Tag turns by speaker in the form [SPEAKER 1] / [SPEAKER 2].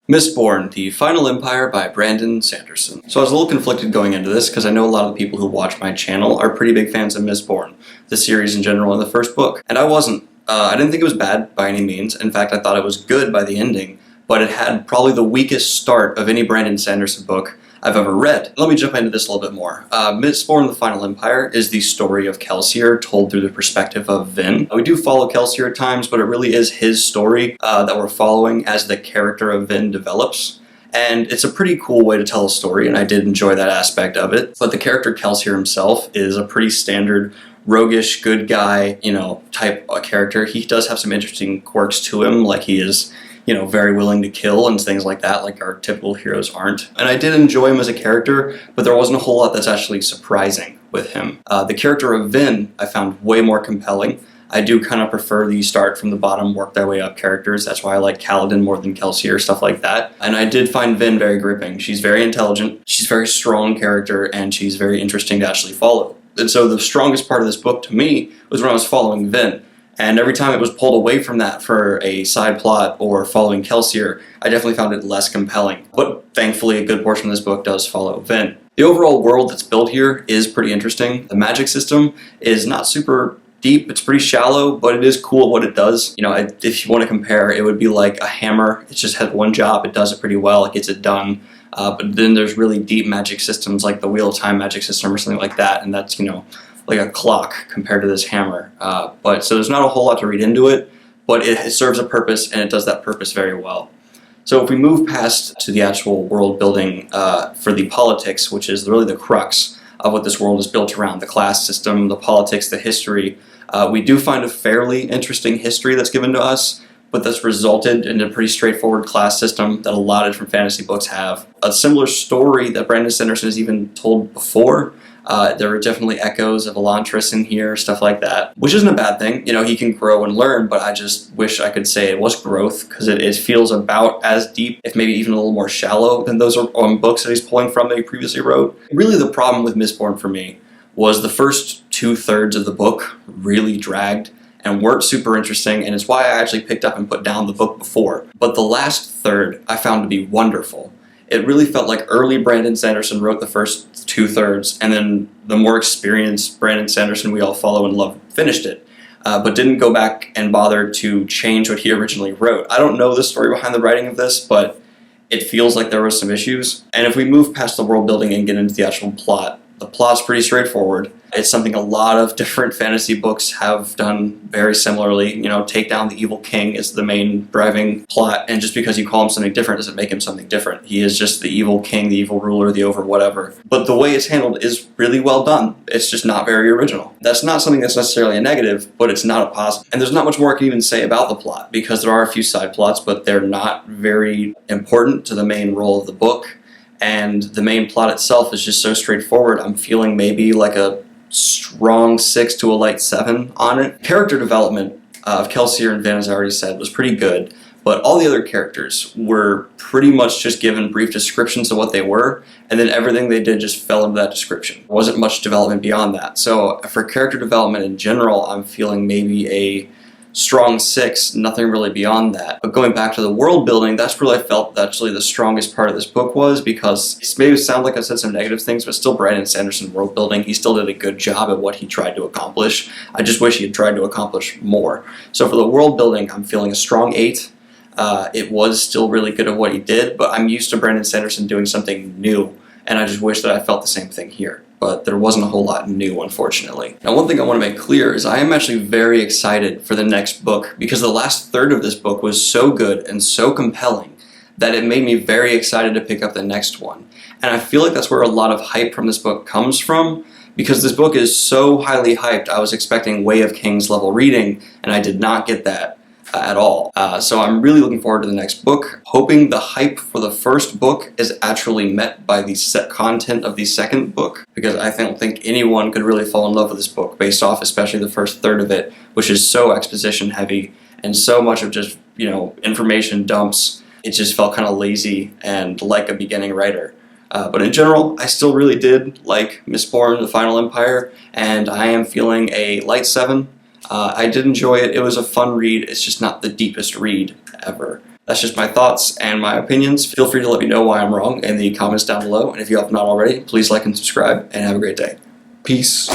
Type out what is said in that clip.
[SPEAKER 1] Mistborn, The Final Empire by Brandon Sanderson. So I was a little conflicted going into this because I know a lot of the people who watch my channel are pretty big fans of Mistborn, the series in general, and the first book. And I wasn't. I didn't think it was bad by any means. In fact, I thought it was good by the ending, but it had probably the weakest start of any Brandon Sanderson book I've ever read. Let me jump into this a little bit more. Mistborn, The Final Empire is the story of Kelsier told through the perspective of Vin. We do follow Kelsier at times, but it really is his story that we're following as the character of Vin develops. And it's a pretty cool way to tell a story, and I did enjoy that aspect of it. But the character Kelsier himself is a pretty standard roguish, good guy, type of character. He does have some interesting quirks to him, like he is very willing to kill and things like that, like our typical heroes aren't. And I did enjoy him as a character, but there wasn't a whole lot that's actually surprising with him. The character of Vin I found way more compelling. I do kind of prefer the start from the bottom, work their way up characters. That's why I like Kaladin more than Kelsier, stuff like that. And I did find Vin very gripping. She's very intelligent, she's a very strong character, and she's very interesting to actually follow. And so the strongest part of this book to me was when I was following Vin. And every time it was pulled away from that for a side plot or following Kelsier, I definitely found it less compelling. But thankfully, a good portion of this book does follow Vin. The overall world that's built here is pretty interesting. The magic system is not super deep, it's pretty shallow, but it is cool at what it does. If you want to compare, it would be like a hammer. It just has one job, it does it pretty well, it gets it done. But then there's really deep magic systems like the Wheel of Time magic system or something like that, and that's, like a clock compared to this hammer. So there's not a whole lot to read into it, but it serves a purpose, and it does that purpose very well. So if we move past to the actual world building for the politics, which is really the crux of what this world is built around, the class system, the politics, the history, we do find a fairly interesting history that's given to us, but that's resulted in a pretty straightforward class system that a lot of different fantasy books have. A similar story that Brandon Sanderson has even told before. There were definitely echoes of Elantris in here, stuff like that, which isn't a bad thing. He can grow and learn, but I just wish I could say it was growth, because it feels about as deep, if maybe even a little more shallow, than those books that he's pulling from that he previously wrote. Really, the problem with Mistborn for me was the first 2/3 of the book really dragged and weren't super interesting, and it's why I actually picked up and put down the book before. But the last third I found to be wonderful. It really felt like early Brandon Sanderson wrote the first 2/3, and then the more experienced Brandon Sanderson we all follow and love finished it, but didn't go back and bother to change what he originally wrote. I don't know the story behind the writing of this, but it feels like there were some issues. And if we move past the world building and get into the actual plot, the plot's pretty straightforward. It's something a lot of different fantasy books have done very similarly. Take down the evil king is the main driving plot, and just because you call him something different doesn't make him something different. He is just the evil king, the evil ruler, the over whatever. But the way it's handled is really well done. It's just not very original. That's not something that's necessarily a negative, but it's not a positive. And there's not much more I can even say about the plot, because there are a few side plots, but they're not very important to the main role of the book. And the main plot itself is just so straightforward. I'm feeling maybe like a strong 6 to a light 7 on it. Character development of Kelsier and Vin, as I already said, was pretty good, but all the other characters were pretty much just given brief descriptions of what they were, and then everything they did just fell into that description. There wasn't much development beyond that. So for character development in general, I'm feeling maybe a strong 6, nothing really beyond that. But going back to the world building, that's really I felt actually the strongest part of this book was, because it may sound like I said some negative things, but still Brandon Sanderson world building, he still did a good job at what he tried to accomplish. I just wish he had tried to accomplish more. So for the world building, I'm feeling a strong 8. It was still really good at what he did, but I'm used to Brandon Sanderson doing something new, and I just wish that I felt the same thing here. But there wasn't a whole lot new, unfortunately. Now, one thing I want to make clear is I am actually very excited for the next book, because the last third of this book was so good and so compelling that it made me very excited to pick up the next one. And I feel like that's where a lot of hype from this book comes from, because this book is so highly hyped. I was expecting Way of Kings level reading, and I did not get that at all. So I'm really looking forward to the next book, hoping the hype for the first book is actually met by the set content of the second book, because I don't think anyone could really fall in love with this book based off especially the first third of it, which is so exposition heavy and so much of just, information dumps. It just felt kind of lazy and like a beginning writer. But in general, I still really did like Mistborn, The Final Empire, and I am feeling a light 7. I did enjoy it. It was a fun read. It's just not the deepest read ever. That's just my thoughts and my opinions. Feel free to let me know why I'm wrong in the comments down below. And if you have not already, please like and subscribe, and have a great day. Peace.